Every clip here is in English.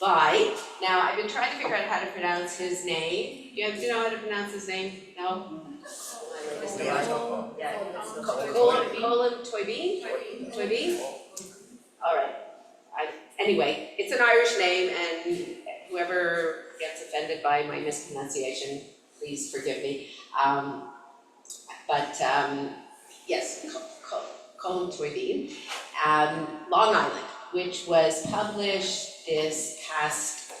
by, now I've been trying to figure out how to pronounce his name. Do you know how to pronounce his name? No? Mr. Marshall? Yeah. Colm Tóibín? Tóibín? All right. Anyway, it's an Irish name, and whoever gets offended by my mispronunciation, please forgive me. Yes, Colm Tóibín, Long Island, which was published this past,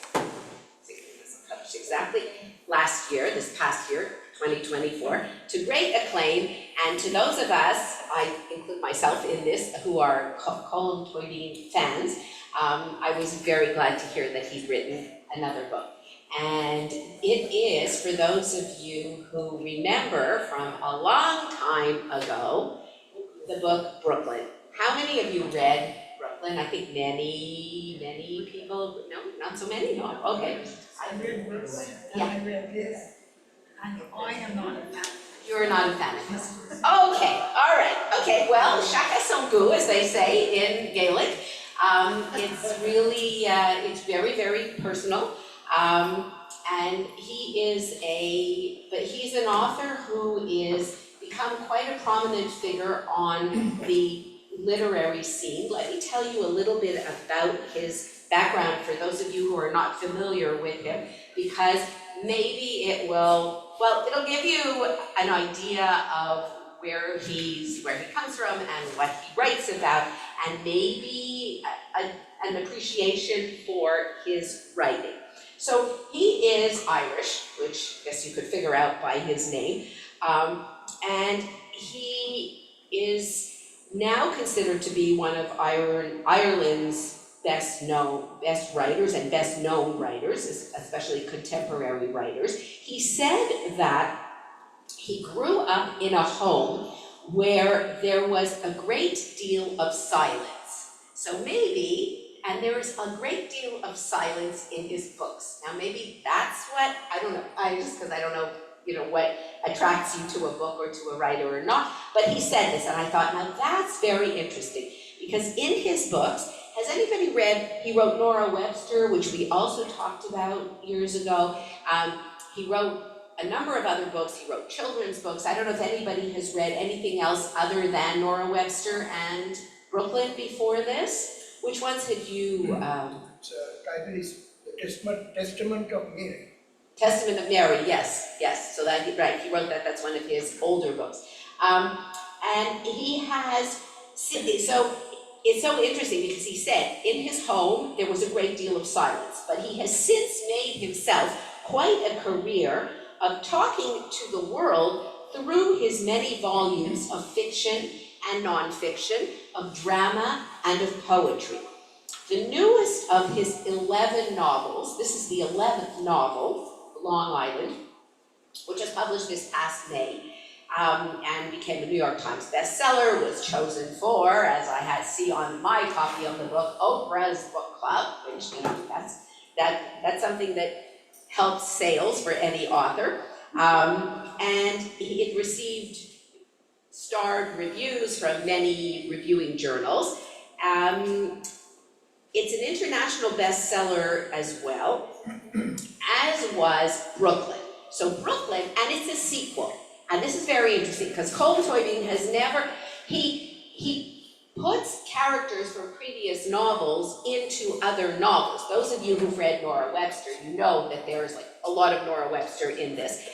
exactly last year, this past year, 2024, to great acclaim. And to those of us, I include myself in this, who are Colm Tóibín fans, I was very glad to hear that he'd written another book. And it is, for those of you who remember from a long time ago, the book Brooklyn. How many of you read Brooklyn? I think many people, no, not so many, no, okay. I read Brooklyn, and Yeah. I read this, and I am not a fan. You're not a fan of this. Okay, all right, okay, well, chacun son goût, as they say in Gaelic. It's really, it's very, very personal. And he's an author who is become quite a prominent figure on the literary scene. Let me tell you a little bit about his background for those of you who are not familiar with him, because maybe it'll give you an idea of where he comes from and what he writes about, and maybe an appreciation for his writing. So he is Irish, which I guess you could figure out by his name, and he is now considered to be one of Ireland's best writers and best known writers, especially contemporary writers. He said that he grew up in a home where there was a great deal of silence. So maybe, and there is a great deal of silence in his books. Now maybe that's what, I don't know, because I don't know, what attracts you to a book or to a writer or not, but he said this, and I thought, now that's very interesting, because in his books, has anybody read, he wrote Nora Webster, which we also talked about years ago. He wrote a number of other books. He wrote children's books. I don't know if anybody has read anything else other than Nora Webster and Brooklyn before this. Which ones had you? Title is The Testament of Mary. Testament of Mary, yes. So that, right, he wrote that. That's one of his older books. And he has, so it's so interesting because he said in his home there was a great deal of silence, but he has since made himself quite a career of talking to the world through his many volumes of fiction and nonfiction, of drama and of poetry. The newest of his 11 novels, this is the 11th novel, Long Island, which was published this past May, and became a New York Times bestseller, was chosen for, as I see on my copy of the book, Oprah's book club, which, that's something that helps sales for any author. And it received starred reviews from many reviewing journals. It's an international bestseller as well, as was Brooklyn. So Brooklyn, and it's a sequel. And this is very interesting because Colm Tóibín has never, he puts characters from previous novels into other novels. Those of you who've read Nora Webster, you know that there's like a lot of Nora Webster in this.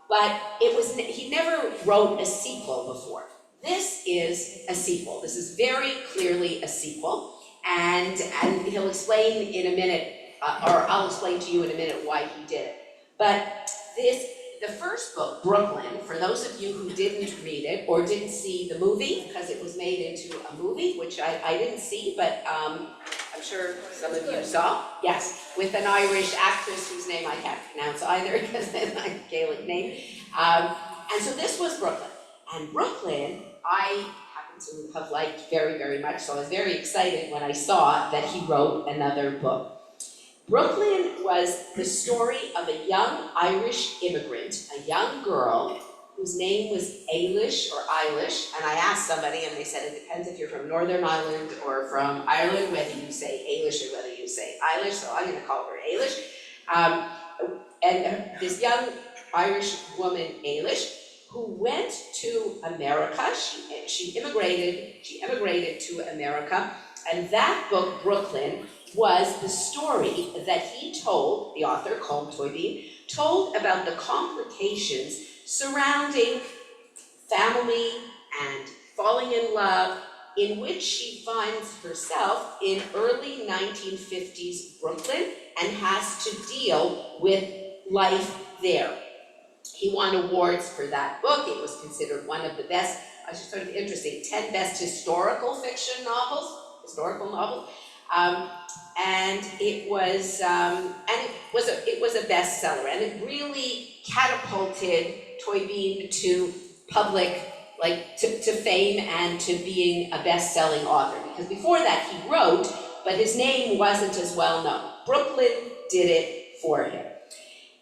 But he never wrote a sequel before. This is a sequel. This is very clearly a sequel. And he'll explain in a minute, or I'll explain to you in a minute why he did it. But the first book, Brooklyn, for those of you who didn't read it or didn't see the movie, because it was made into a movie, which I didn't see, but I'm sure some of you saw. Yes, with an Irish actress whose name I can't pronounce either, because it's not a Gaelic name. And so this was Brooklyn. And Brooklyn, I happen to have liked very, very much, so I was very excited when I saw that he wrote another book. Brooklyn was the story of a young Irish immigrant, a young girl whose name was Eilish or Eilish, and I asked somebody and they said it depends if you're from Northern Ireland or from Ireland, whether you say Eilish or whether you say Eilish, so I'm gonna call her Eilish. And this young Irish woman, Eilish, who went to America, she immigrated to America, and that book, Brooklyn, was the story that he told, the author, Colm Tóibín, told about the complications surrounding family and falling in love, in which she finds herself in early 1950s Brooklyn and has to deal with life there. He won awards for that book. It was considered one of the best, I just sort of interesting, 10 best historical fiction novels, and it was a bestseller, and it really catapulted Tóibín to public, like to fame and to being a best-selling author. Because before that he wrote, but his name wasn't as well known. Brooklyn did it for him.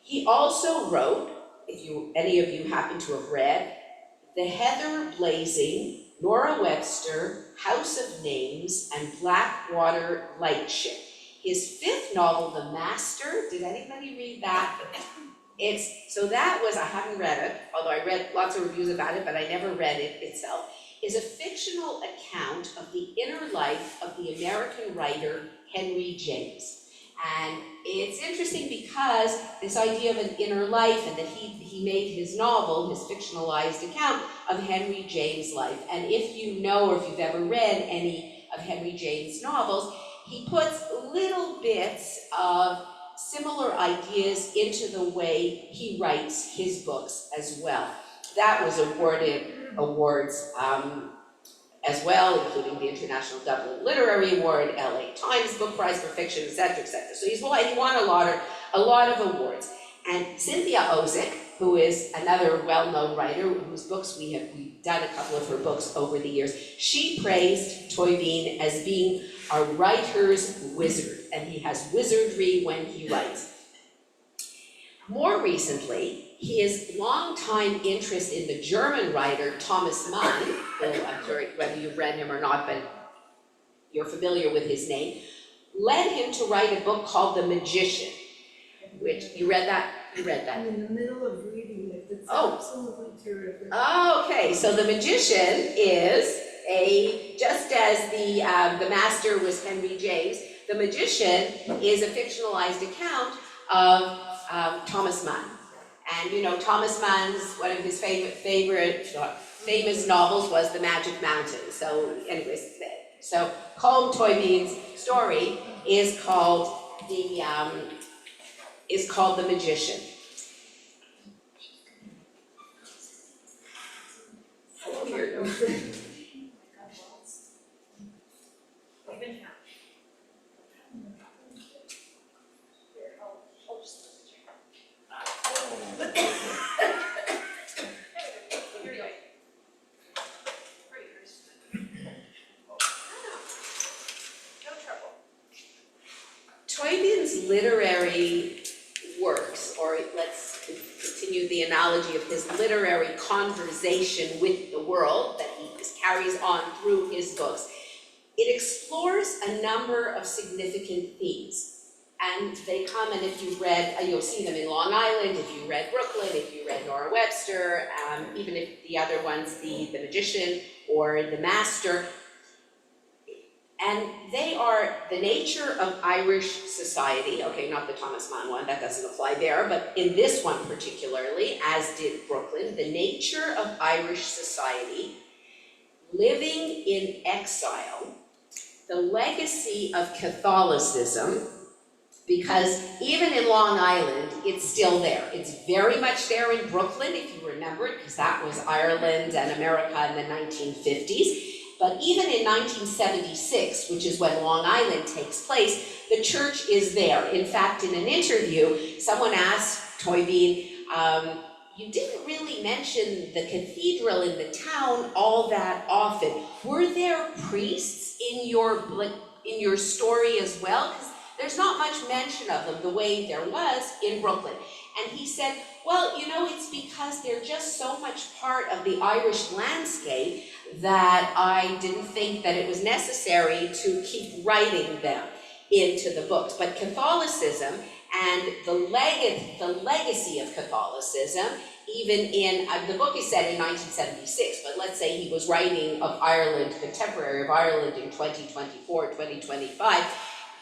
He also wrote, if any of you happen to have read, The Heather Blazing, Nora Webster, House of Names, and Blackwater Lightship. His fifth novel, The Master, did anybody read that? So that was, I haven't read it, although I read lots of reviews about it, but I never read it itself, is a fictional account of the inner life of the American writer Henry James. And it's interesting because this idea of an inner life, and that he made his novel, his fictionalized account of Henry James' life. And if you know, or if you've ever read any of Henry James' novels, he puts little bits of similar ideas into the way he writes his books as well. That was awarded awards as well, including the International Dublin Literary Award, LA Times Book Prize for Fiction, etc., etc. So he won a lot of awards. And Cynthia Ozick, who is another well-known writer whose books we've done a couple of her books over the years, she praised Tóibín as being a writer's wizard, and he has wizardry when he writes. More recently, his longtime interest in the German writer Thomas Mann, who I'm sorry whether you've read him or not, but you're familiar with his name, led him to write a book called The Magician, which, you read that? You read that? I'm in the middle of reading it. It's absolutely terrific. Okay, so The Magician is just as the Master was Henry James, The Magician is a fictionalized account of Thomas Mann. And you know, Thomas Mann's, one of his famous novels was The Magic Mountain. So anyways, so Colm Tóibín's story is called The Magician. Tóibín's literary works, or let's continue the analogy of his literary conversation with the world that he carries on through his books, it explores a number of significant themes. And they come, and if you've read, you'll see them in Long Island, if you read Brooklyn, if you read Nora Webster, even if the other ones, the Magician or The Master. And they are the nature of Irish society, okay, not the Thomas Mann one, that doesn't apply there, but in this one particularly, as did Brooklyn, the nature of Irish society, living in exile, the legacy of Catholicism, because even in Long Island, it's still there. It's very much there in Brooklyn, if you remember it, because that was Ireland and America in the 1950s. But even in 1976, which is when Long Island takes place, the church is there. In fact, in an interview, someone asked Tóibín, you didn't really mention the cathedral in the town all that often. Were there priests in your story as well? Because there's not much mention of them the way there was in Brooklyn. And he said, well, you know, it's because they're just so much part of the Irish landscape that I didn't think that it was necessary to keep writing them into the books. But Catholicism and the legacy of Catholicism, even in, the book is set in 1976, but let's say he was writing of Ireland, contemporary of Ireland in 2024, 2025,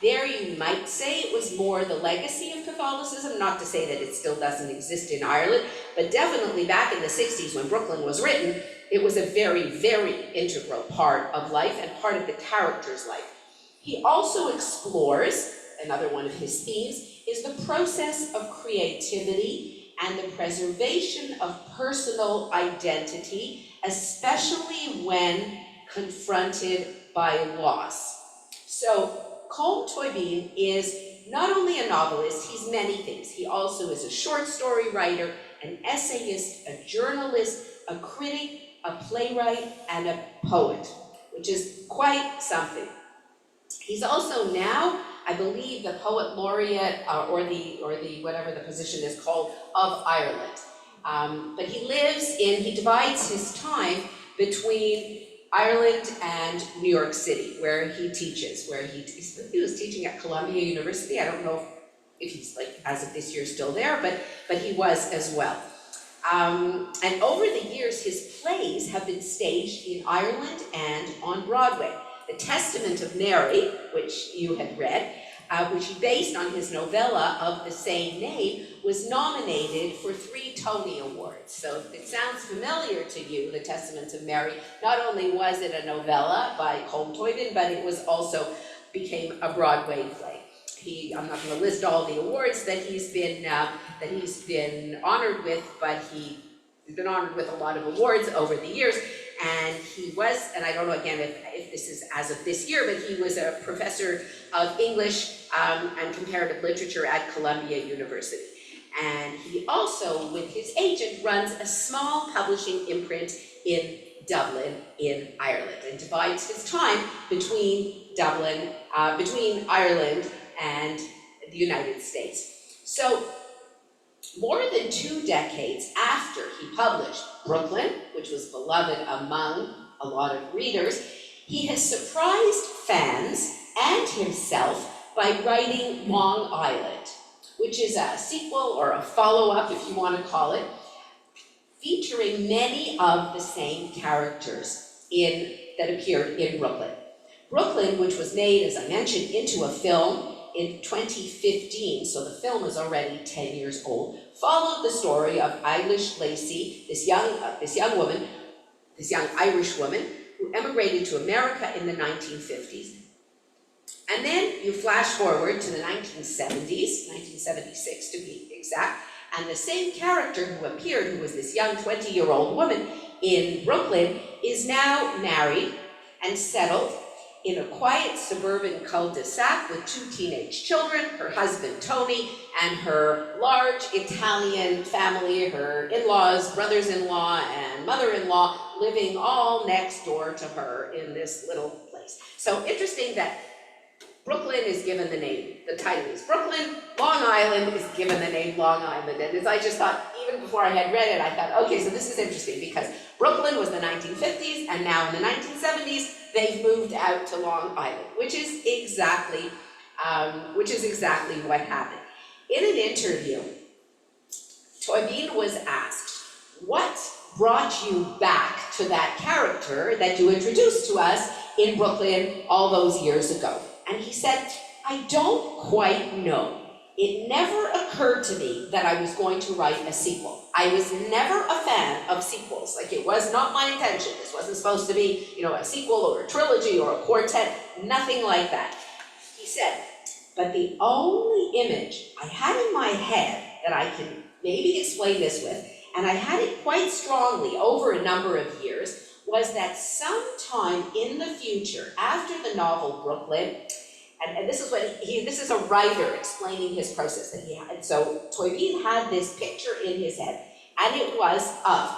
there you might say it was more the legacy of Catholicism, not to say that it still doesn't exist in Ireland, but definitely back in the 60s when Brooklyn was written, it was a very, very integral part of life and part of the character's life. He also explores, another one of his themes, is the process of creativity and the preservation of personal identity, especially when confronted by loss. So, Colm Tóibín is not only a novelist, he's many things. He also is a short story writer, an essayist, a journalist, a critic, a playwright, and a poet, which is quite something. He's also now, I believe, the poet laureate, or the whatever the position is called, of Ireland. But he divides his time between Ireland and New York City, where he teaches, he was teaching at Columbia University. I don't know if he's, like, as of this year still there, but he was as well. And over the years, his plays have been staged in Ireland and on Broadway. The Testament of Mary, which you had read, which he based on his novella of the same name, was nominated for 3 Tony Awards. So if it sounds familiar to you, The Testament of Mary, not only was it a novella by Colm Tóibín, but it was also became a Broadway play. I'm not going to list all the awards that he's been honored with, but he's been honored with a lot of awards over the years. And he was, and I don't know again if this is as of this year, but he was a professor of English and comparative literature at Columbia University. And he also, with his agent, runs a small publishing imprint in Dublin in Ireland, and divides his time between between Ireland and the United States. So, more than 2 decades after he published Brooklyn, which was beloved among a lot of readers, he has surprised fans and himself by writing Long Island, which is a sequel or a follow-up, if you want to call it, featuring many of the same characters that appeared in Brooklyn. Brooklyn, which was made, as I mentioned, into a film in 2015, so the film is already 10 years old, followed the story of Eilis Lacey, this young Irish woman who emigrated to America in the 1950s. And then you flash forward to the 1970s, 1976 to be exact, and the same character who appeared, who was this young 20-year-old woman in Brooklyn, is now married and settled in a quiet suburban cul-de-sac with 2 teenage children, her husband Tony, and her large Italian family, her in-laws, brothers-in-law, and mother-in-law living all next door to her in this little place. So interesting that Brooklyn is given the name, the title is Brooklyn, Long Island is given the name Long Island. And as I just thought, even before I had read it, I thought, okay, so this is interesting because Brooklyn was the 1950s, and now in the 1970s, they've moved out to Long Island, which is exactly what happened. In an interview, Tóibín was asked, what brought you back to that character that you introduced to us in Brooklyn all those years ago? And he said, I don't quite know. It never occurred to me that I was going to write a sequel. I was never a fan of sequels. Like, it was not my intention. This wasn't supposed to be, a sequel or a trilogy or a quartet, nothing like that. He said, but the only image I had in my head that I can maybe explain this with, and I had it quite strongly over a number of years, was that sometime in the future, after the novel Brooklyn, and this is what this is a writer explaining his process that he had. So Tóibín had this picture in his head, and it was of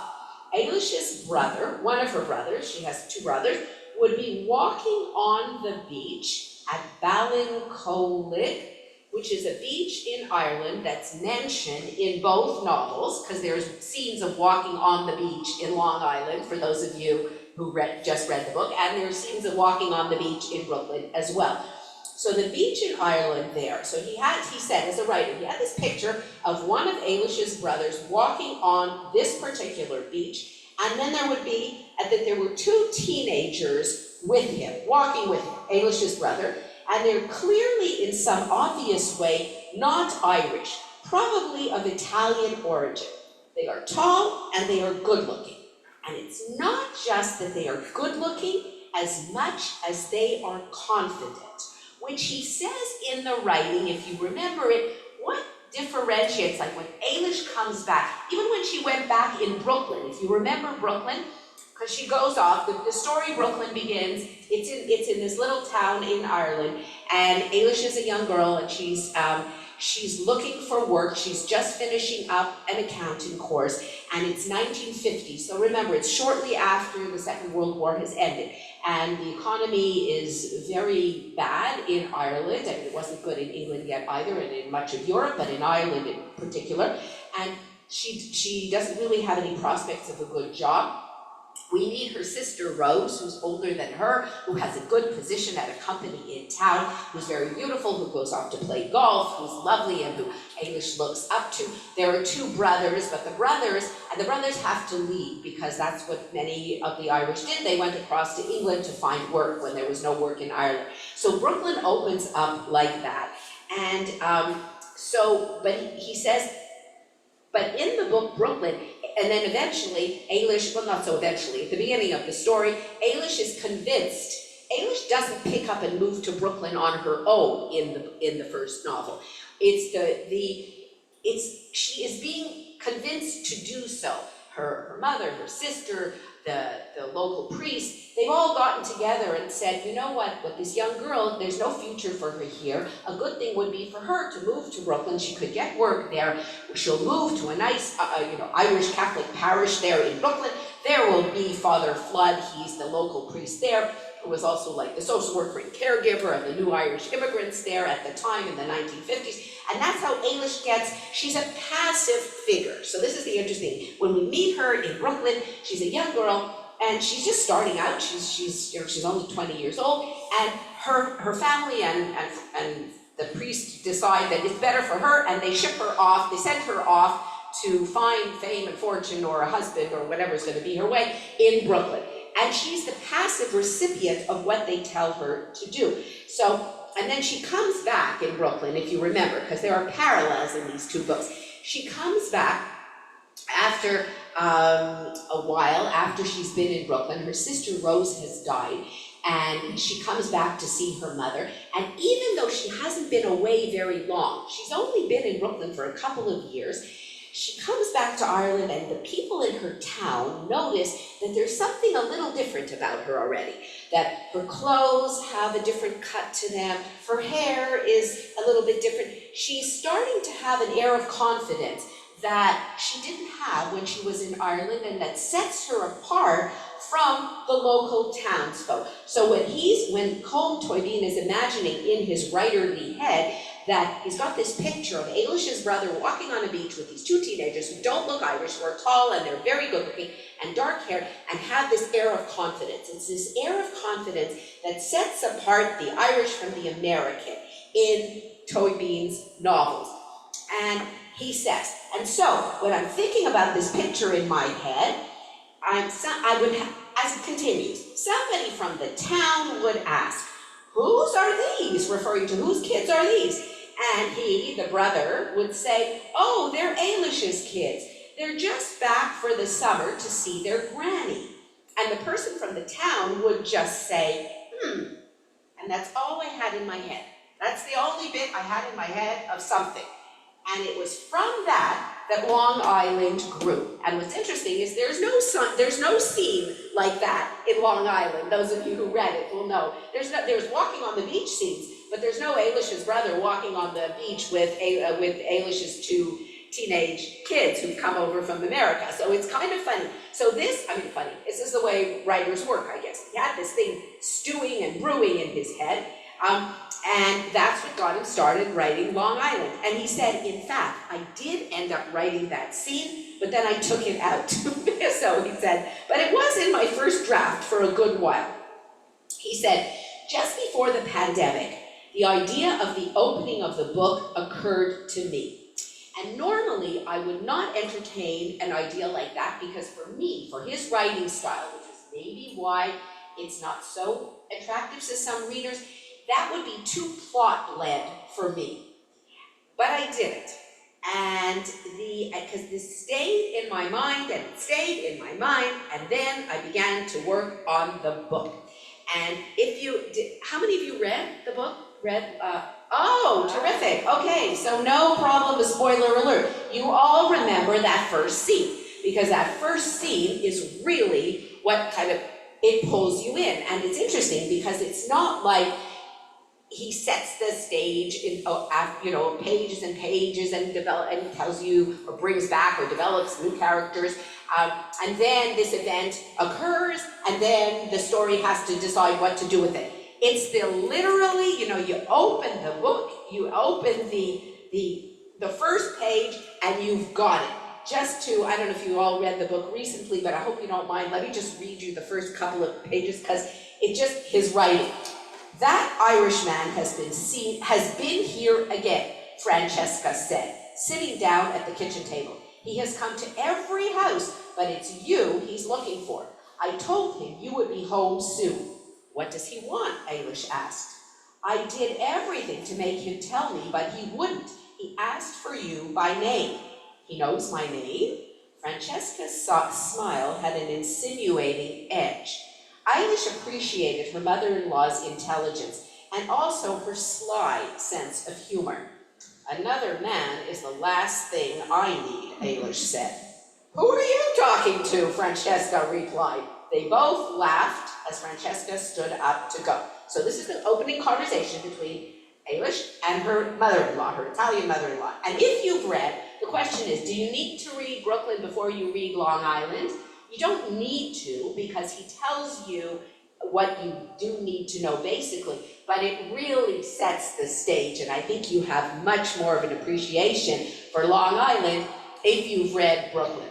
Eilis's brother, one of her brothers, she has 2 brothers, would be walking on the beach at Ballincollig which is a beach in Ireland that's mentioned in both novels, because there's scenes of walking on the beach in Long Island, for those of you who just read the book, and there's scenes of walking on the beach in Brooklyn as well. So the beach in Ireland there, so he said as a writer, he had this picture of one of Eilish's brothers walking on this particular beach, and then there would be, that there were two teenagers with him, walking with him, Eilish's brother, and they're clearly in some obvious way not Irish, probably of Italian origin. They are tall and they are good looking. And it's not just that they are good looking as much as they are confident, which he says in the writing, if you remember it, what differentiates, like when Eilish comes back, even when she went back in Brooklyn, if you remember Brooklyn, because she goes off, the story Brooklyn begins, it's in this little town in Ireland, and Eilish is a young girl, and she's looking for work. She's just finishing up an accounting course, and it's 1950. So remember, it's shortly after the Second World War has ended, and the economy is very bad in Ireland, and it wasn't good in England yet either, and in much of Europe, but in Ireland in particular. And she doesn't really have any prospects of a good job. We meet her sister Rose, who's older than her, who has a good position at a company in town, who's very beautiful, who goes off to play golf, who's lovely, and who Eilish looks up to. There are two brothers, but the brothers have to leave, because that's what many of the Irish did. They went across to England to find work when there was no work in Ireland. So Brooklyn opens up like that. And but he says, but in the book Brooklyn, and then eventually, Eilish, well not so eventually, at the beginning of the story, Eilish is convinced. Eilish doesn't pick up and move to Brooklyn on her own in the first novel. She is being convinced to do so. Her mother, her sister, the local priest, they've all gotten together and said, you know what, with this young girl, there's no future for her here. A good thing would be for her to move to Brooklyn. She could get work there. She'll move to a nice, Irish Catholic parish there in Brooklyn. There will be Father Flood. He's the local priest there, who was also like the social worker and caregiver of the new Irish immigrants there at the time in the 1950s. And that's how Eilish she's a passive figure. So this is the interesting, when we meet her in Brooklyn, she's a young girl, and she's just starting out. She's only 20 years old, and her family and the priest decide that it's better for her, and they ship her off, they send her off to find fame and fortune or a husband or whatever's going to be her way in Brooklyn. And she's the passive recipient of what they tell her to do. And then she comes back in Brooklyn, if you remember, because there are parallels in these two books. She comes back after a while, after she's been in Brooklyn. Her sister Rose has died, and she comes back to see her mother. And even though she hasn't been away very long, she's only been in Brooklyn for a couple of years, she comes back to Ireland, and the people in her town notice that there's something a little different about her already. That her clothes have a different cut to them, her hair is a little bit different. She's starting to have an air of confidence that she didn't have when she was in Ireland, and that sets her apart from the local townsfolk. So when Colm Tóibín is imagining in his writerly head that he's got this picture of Eilish's brother walking on a beach with these two teenagers who don't look Irish, who are tall and they're very good looking and dark haired and have this air of confidence. It's this air of confidence that sets apart the Irish from the American in Tóibín's novels. And he says, and so when I'm thinking about this picture in my head, I would have, as it continues, somebody from the town would ask, whose are these? Referring to whose kids are these? And he, the brother, would say, oh, they're Eilish's kids. They're just back for the summer to see their granny. And the person from the town would just say, and that's all I had in my head. That's the only bit I had in my head of something. And it was from that Long Island grew. And what's interesting is there's no scene like that in Long Island. Those of you who read it will know. There's walking on the beach scenes, but there's no Eilish's brother walking on the beach with Eilish's two teenage kids who've come over from America. So it's kind of funny. So this is the way writers work, I guess. He had this thing stewing and brewing in his head. And that's what got him started writing Long Island. And he said, in fact, I did end up writing that scene, but then I took it out. So he said, but it was in my first draft for a good while. He said, just before the pandemic, the idea of the opening of the book occurred to me. And normally I would not entertain an idea like that because for me, for his writing style, which is maybe why it's not so attractive to some readers, that would be too plot-led for me. But I did it. And because this stayed in my mind and it stayed in my mind, and then I began to work on the book. And how many of you read the book? Oh, terrific. Okay, so no problem with spoiler alert. You all remember that first scene, because that first scene is really what kind of, it pulls you in. And it's interesting because it's not like he sets the stage in pages and pages and tells you or brings back or develops new characters. And then this event occurs, and then the story has to decide what to do with it. It's literally, you open the book, you open the first page, and you've got it. Just to, I don't know if you all read the book recently, but I hope you don't mind. Let me just read you the first couple of pages, because his writing. That Irishman has been here again, Francesca said, sitting down at the kitchen table. He has come to every house, but it's you he's looking for. I told him you would be home soon. What does he want? Eilis asked. I did everything to make him tell me, but he wouldn't. He asked for you by name. He knows my name? Francesca's smile had an insinuating edge. Eilis appreciated her mother-in-law's intelligence and also her sly sense of humor. Another man is the last thing I need, Eilis said. Who are you talking to? Francesca replied. They both laughed as Francesca stood up to go. So this is the opening conversation between Eilis and her mother-in-law, her Italian mother-in-law. And if you've read, the question is, do you need to read Brooklyn before you read Long Island? You don't need to, because he tells you what you do need to know basically, but it really sets the stage, and I think you have much more of an appreciation for Long Island if you've read Brooklyn.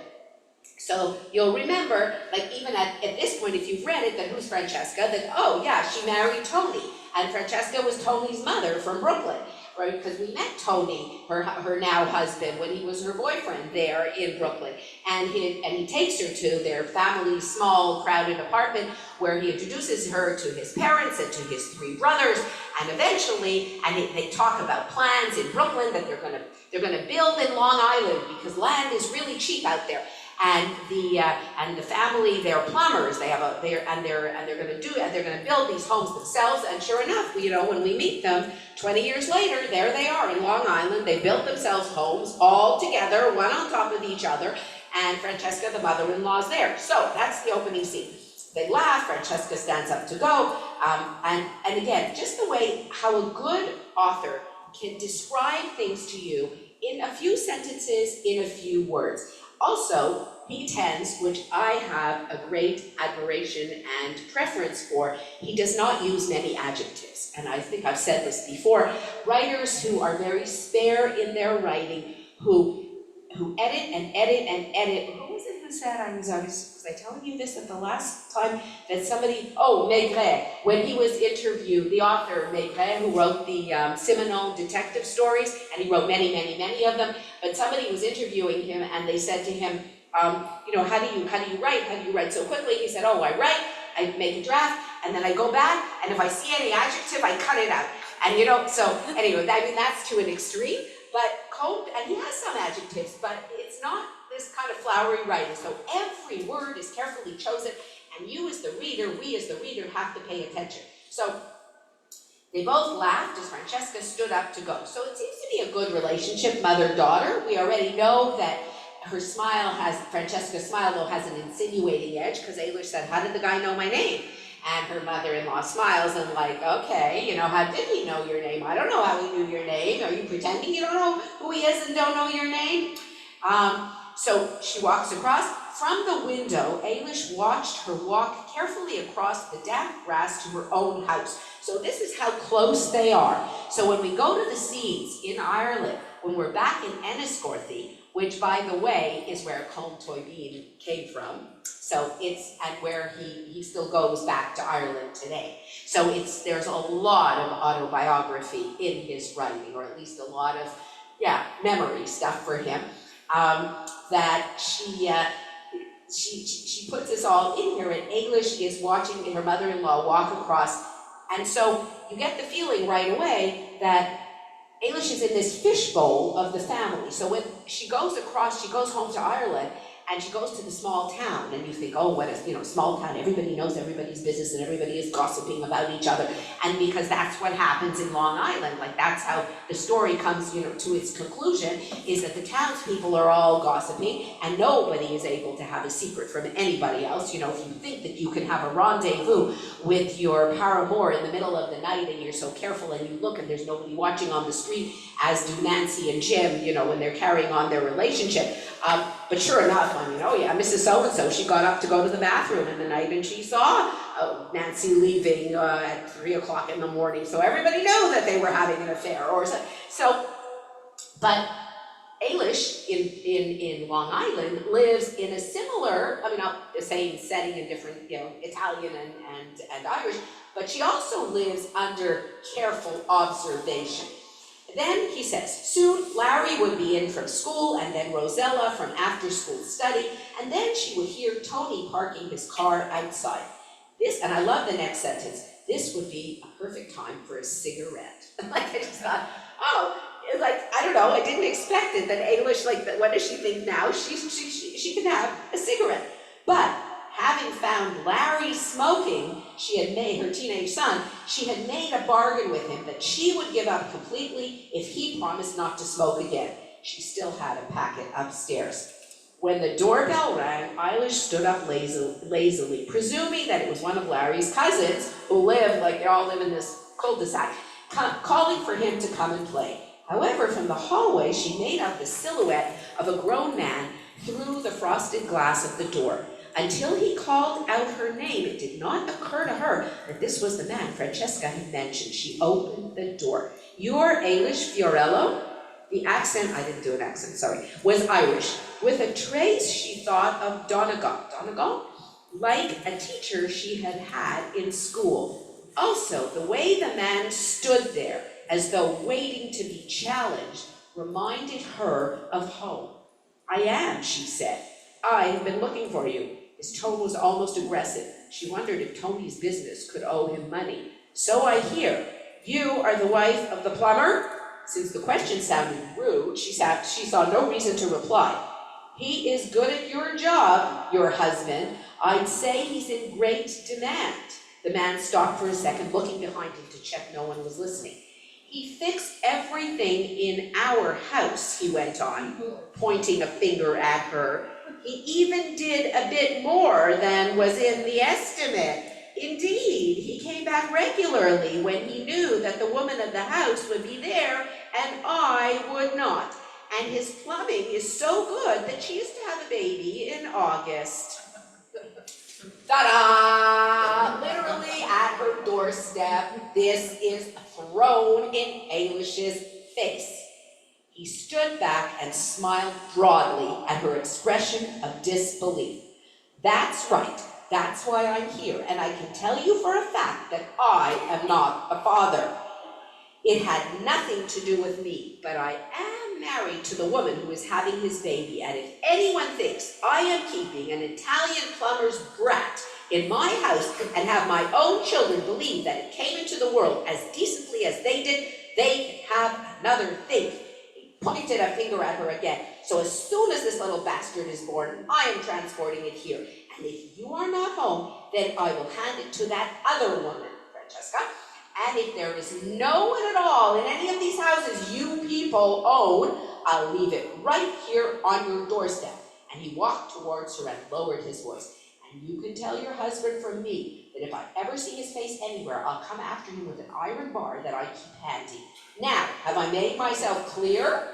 So you'll remember, like even at this point, if you've read it, that who's Francesca? That, oh yeah, she married Tony, and Francesca was Tony's mother from Brooklyn, right? Because we met Tony, her now husband, when he was her boyfriend there in Brooklyn, and he takes her to their family's small, crowded apartment where he introduces her to his parents and to his three brothers, and eventually, they talk about plans in Brooklyn that they're gonna build in Long Island because land is really cheap out there. And the family, they're plumbers. They're gonna build these homes themselves. And sure enough, when we meet them 20 years later, there they are in Long Island. They built themselves homes all together, one on top of each other. And Francesca, the mother-in-law, is there. So that's the opening scene. They laugh. Francesca stands up to go. And again, just the way how a good author can describe things to you in a few sentences, in a few words. Also, he tends, which I have a great admiration and preference for, he does not use many adjectives. And I think I've said this before, writers who are very spare in their writing, who edit and edit and edit. Who was it who said, was I telling you this at the last time, that somebody, Maigret, when he was interviewed, the author Maigret, who wrote the Seminole detective stories, and he wrote many, many, many of them, but somebody was interviewing him and they said to him, how do you write? How do you write so quickly? He said, I write, I make a draft, and then I go back, and if I see any adjective, I cut it out. And so anyway, that's to an extreme, but Colm, and he has some adjectives, but it's not this kind of flowery writing. So every word is carefully chosen, and you as the reader, we as the reader have to pay attention. So they both laughed as Francesca stood up to go. So it seems to be a good relationship, mother-daughter. We already know that Francesca's smile though has an insinuating edge, because Eilis said, how did the guy know my name? And her mother-in-law smiles and okay, how did he know your name? I don't know how he knew your name. Are you pretending you don't know who he is and don't know your name? So she walks across. From the window, Eilis watched her walk carefully across the damp grass to her own house. So this is how close they are. So when we go to the scenes in Ireland, when we're back in Enniscorthy, which by the way is where Colm Tóibín came from, so it's, and where he still goes back to Ireland today. So there's a lot of autobiography in his writing, or at least a lot of, memory stuff for him, that she puts this all in here, and Eilis is watching her mother-in-law walk across, and so you get the feeling right away that Eilis is in this fishbowl of the family. So when she goes across, she goes home to Ireland, and she goes to the small town, and you think, oh, what a small town, everybody knows everybody's business and everybody is gossiping about each other. And because that's what happens in Long Island, like that's how the story comes, to its conclusion, is that the townspeople are all gossiping and nobody is able to have a secret from anybody else. If you think that you can have a rendezvous with your paramour in the middle of the night and you're so careful and you look and there's nobody watching on the street, as do Nancy and Jim, when they're carrying on their relationship. But sure enough, Mrs. So-and-so, she got up to go to the bathroom in the night and she saw Nancy leaving at 3 o'clock in the morning. So everybody knew that they were having an affair or so. But Eilis in Long Island lives in a similar, the same setting in different, Italian and Irish, but she also lives under careful observation. Then he says, soon Larry would be in from school, and then Rosella from after-school study, and then she would hear Tony parking his car outside. And I love the next sentence, this would be a perfect time for a cigarette. I just thought, I don't know, I didn't expect it, that Eilis, what does she think now? She can have a cigarette. But having found Larry smoking, her teenage son, she had made a bargain with him that she would give up completely if he promised not to smoke again. She still had a packet upstairs. When the doorbell rang, Eilis stood up lazily, presuming that it was one of Larry's cousins who they all live in this cul-de-sac, calling for him to come and play. However, from the hallway, she made out the silhouette of a grown man through the frosted glass of the door. Until he called out her name, it did not occur to her that this was the man Francesca had mentioned. She opened the door. "You're Eilis Fiorello?" The accent, I didn't do an accent, sorry, was Irish, with a trace, she thought, of Donegal. Donegal? Like a teacher she had had in school. Also, the way the man stood there, as though waiting to be challenged, reminded her of home. "I am," she said. "I have been looking for you." His tone was almost aggressive. She wondered if Tony's business could owe him money. "So I hear. You are the wife of the plumber?" Since the question sounded rude, she saw no reason to reply. "He is good at your job, your husband. I'd say he's in great demand." The man stopped for a second, looking behind him to check no one was listening. "He fixed everything in our house," he went on, pointing a finger at her. "He even did a bit more than was in the estimate. Indeed, he came back regularly when he knew that the woman of the house would be there and I would not. And his plumbing is so good that she used to have a baby in August." Ta-da! Literally at her doorstep, this is thrown in Eilis's face. He stood back and smiled broadly at her expression of disbelief. "That's right. That's why I'm here, and I can tell you for a fact that I am not a father. It had nothing to do with me, but I am married to the woman who is having his baby, and if anyone thinks I am keeping an Italian plumber's brat in my house and have my own children believe that it came into the world as decently as they did, they have another thing." He pointed a finger at her again. "So as soon as this little bastard is born, I am transporting it here. And if you are not home, then I will hand it to that other woman, Francesca. And if there is no one at all in any of these houses you people own, I'll leave it right here on your doorstep." And he walked towards her and lowered his voice. "And you can tell your husband from me that if I ever see his face anywhere, I'll come after him with an iron bar that I keep handy. Now, have I made myself clear?"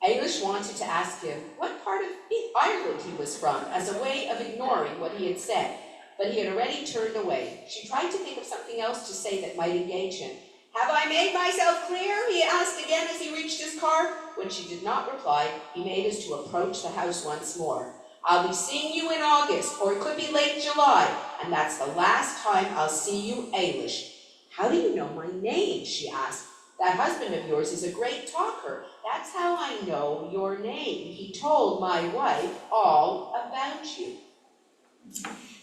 Eilis wanted to ask him what part of Ireland he was from, as a way of ignoring what he had said. but he had already turned away. She tried to think of something else to say that might engage him. "Have I made myself clear?" he asked again as he reached his car. When she did not reply, he made as to approach the house once more. "I'll be seeing you in August, or it could be late July, and that's the last time I'll see you, Eilish." "How do you know my name?" she asked. "That husband of yours is a great talker. That's how I know your name. He told my wife all about you."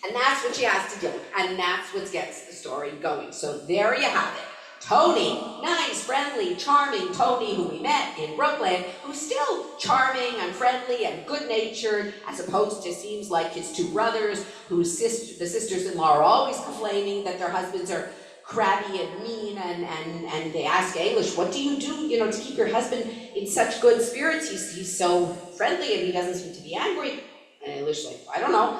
And that's what she has to deal with, and that's what gets the story going. So there you have it. Tony, nice, friendly, charming Tony, who we met in Brooklyn, who's still charming and friendly and good-natured, as opposed to seems like his two brothers, the sisters-in-law are always complaining that their husbands are crabby and mean, and they ask Eilish, "What do you do, to keep your husband in such good spirits? He's so friendly and he doesn't seem to be angry." And Eilish like, "I don't know."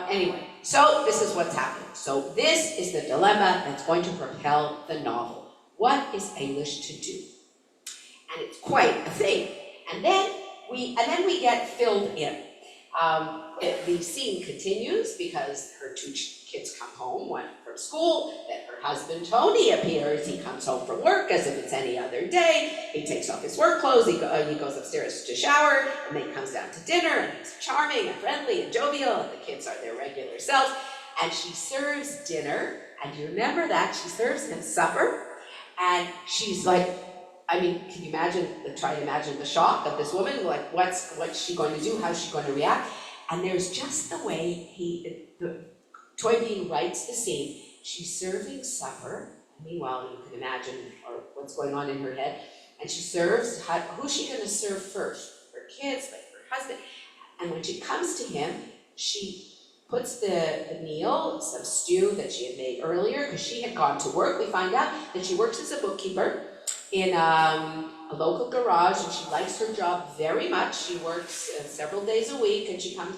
Anyway, so this is what's happening. So this is the dilemma that's going to propel the novel. What is Eilish to do? And it's quite a thing. And then we get filled in. The scene continues because her two kids come home, one from school, then her husband Tony appears. He comes home from work as if it's any other day. He takes off his work clothes, he goes upstairs to shower, and then he comes down to dinner, and he's charming and friendly and jovial, and the kids are their regular selves. And she serves dinner, and you remember that, she serves him supper, and she's like, can you try to imagine the shock of this woman, like what's she going to do, how's she going to react? And there's just the way Tóibín writes the scene. She's serving supper. Meanwhile, you can imagine what's going on in her head. And she serves, who's she going to serve first? Her kids, like her husband. And when she comes to him, she puts the meal, some stew that she had made earlier, because she had gone to work. We find out that she works as a bookkeeper in a local garage, and she likes her job very much. She works several days a week, and she comes,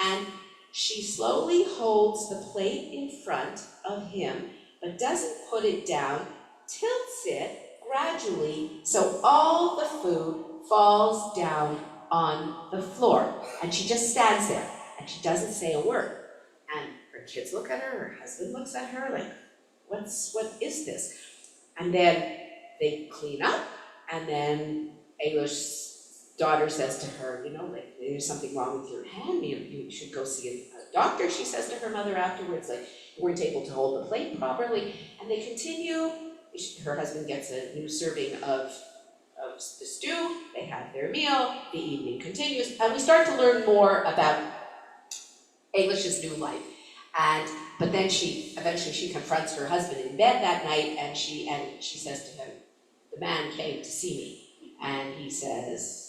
and she slowly holds the plate in front of him, but doesn't put it down, tilts it gradually, so all the food falls down on the floor. And she just stands there, and she doesn't say a word. And her kids look at her husband looks at her like, what is this? And then they clean up, and then Eilish's daughter says to her, there's something wrong with your hand, you should go see a doctor, she says to her mother afterwards, like, you weren't able to hold the plate properly. And they continue, her husband gets a new serving of the stew, they have their meal, the evening continues, and we start to learn more about Eilish's new life. But then eventually she confronts her husband in bed that night, and she says to him, "The man came to see me," and he says,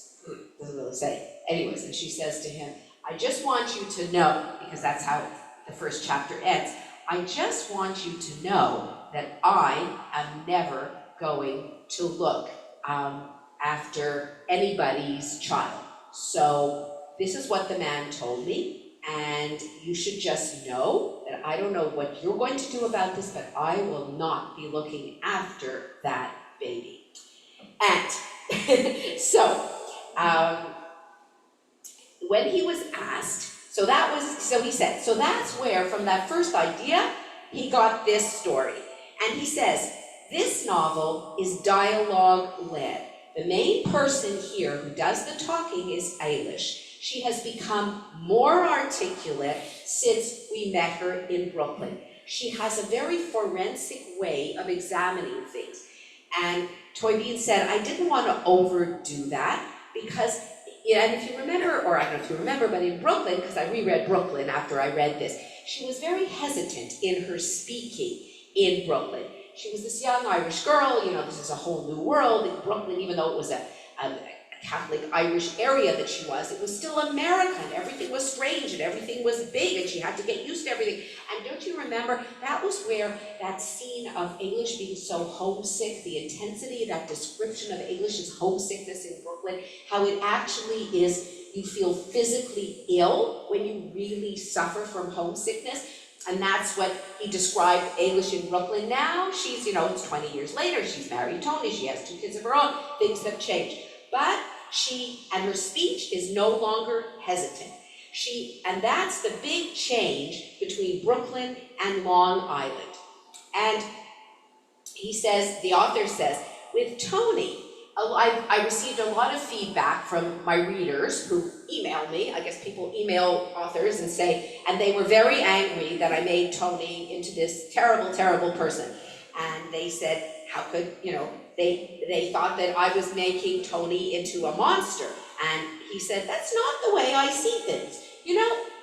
doesn't really say. Anyways, and she says to him, "I just want you to know," because that's how the first chapter ends, "I just want you to know that I am never going to look after anybody's child. So this is what the man told me, and you should just know that I don't know what you're going to do about this, but I will not be looking after that baby." And when he was asked, so he said, so that's where, from that first idea, he got this story. And he says, this novel is dialogue-led. The main person here who does the talking is Eilish. She has become more articulate since we met her in Brooklyn. She has a very forensic way of examining things. And Tóibín said, I didn't want to overdo that because, and if you remember, or I don't know if you remember, but in Brooklyn, because I reread Brooklyn after I read this, she was very hesitant in her speaking in Brooklyn. She was this young Irish girl, this is a whole new world in Brooklyn, even though it was a Catholic Irish area that she was, it was still American. Everything was strange and everything was big and she had to get used to everything. And don't you remember, that was where that scene of Eilish being so homesick, the intensity, that description of Eilish's homesickness in Brooklyn, how it actually is, you feel physically ill when you really suffer from homesickness. And that's what he described Eilish in Brooklyn. Now she's, it's 20 years later, she's married Tony, she has 2 kids of her own, things have changed. But her speech is no longer hesitant. And that's the big change between Brooklyn and Long Island. And he says, the author says, with Tony, I received a lot of feedback from my readers who emailed me. I guess people email authors and say, and they were very angry that I made Tony into this terrible, terrible person. And they said, how could, they thought that I was making Tony into a monster. And he said, that's not the way I see things.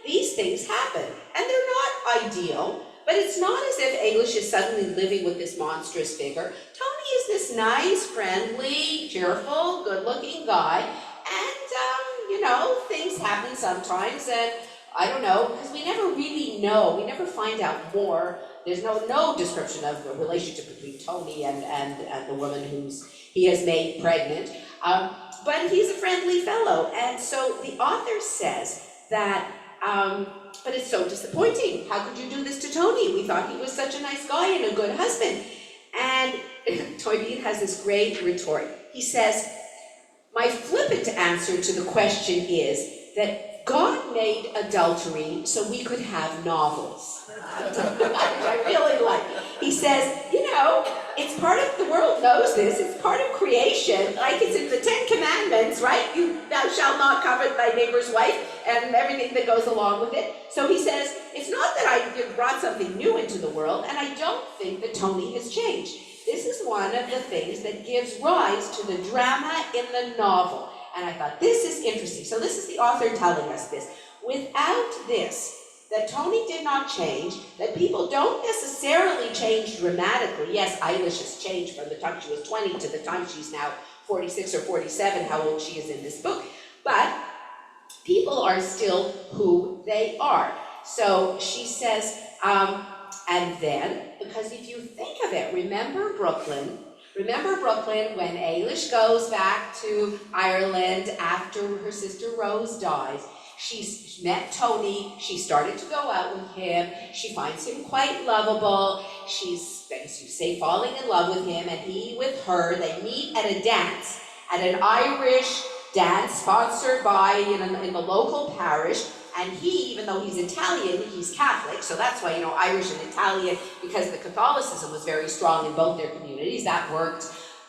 These things happen, and they're not ideal, but it's not as if Eilish is suddenly living with this monstrous figure. Tony is this nice, friendly, cheerful, good-looking guy, and, things happen sometimes, and I don't know, because we never really know, we never find out more. There's no description of the relationship between Tony and the woman he has made pregnant, but he's a friendly fellow, and so the author says that, but it's so disappointing. How could you do this to Tony? We thought he was such a nice guy and a good husband. And Tóibín has this great retort. He says, my flippant answer to the question is that God made adultery so we could have novels. Which I really like. He says, it's part of, the world knows this, it's part of creation, like it's in the 10 Commandments, right? Thou shalt not covet thy neighbor's wife, and everything that goes along with it. So he says, it's not that I brought something new into the world, and I don't think that Tony has changed. This is one of the things that gives rise to the drama in the novel. And I thought, this is interesting. So this is the author telling us this. Without this, that Tony did not change, that people don't necessarily change dramatically. Yes, Eilish has changed from the time she was 20 to the time she's now 46 or 47, how old she is in this book. But people are still who they are. So she says, and then, because if you think of it, remember Brooklyn when Eilish goes back to Ireland after her sister Rose dies. She's met Tony, she started to go out with him, she finds him quite lovable, she's, as you say, falling in love with him, and he with her. They meet at a dance, at an Irish dance sponsored by, in the local parish, and he, even though he's Italian, he's Catholic, so that's why, Irish and Italian, because the Catholicism was very strong in both their communities, that worked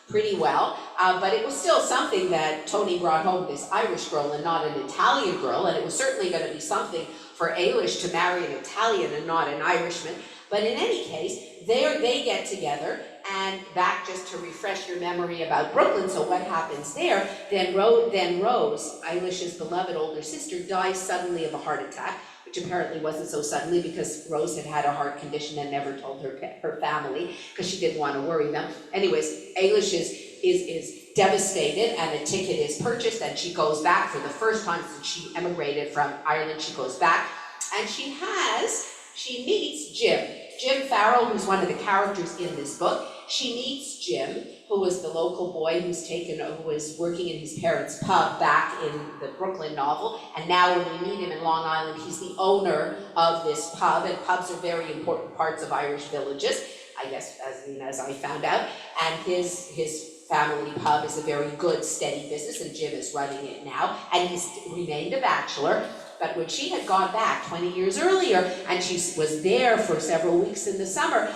pretty well, but it was still something that Tony brought home, this Irish girl and not an Italian girl, and it was certainly going to be something for Eilish to marry an Italian and not an Irishman. But in any case, they get together, and back just to refresh your memory about Brooklyn, so what happens there, then Rose, Eilish's beloved older sister, dies suddenly of a heart attack, which apparently wasn't so suddenly because Rose had had a heart condition and never told her family because she didn't want to worry them. Anyways, Eilish is devastated, and a ticket is purchased, and she goes back for the first time since she emigrated from Ireland. She goes back, and she meets Jim Farrell, who's one of the characters in this book. She meets Jim, who was the local boy who was working in his parents' pub back in the Brooklyn novel, and now when we meet him in Long Island, he's the owner of this pub, and pubs are very important parts of Irish villages, I guess, as I found out, and his family pub is a very good, steady business, and Jim is running it now, and he's remained a bachelor. But when she had gone back 20 years earlier, and she was there for several weeks in the summer,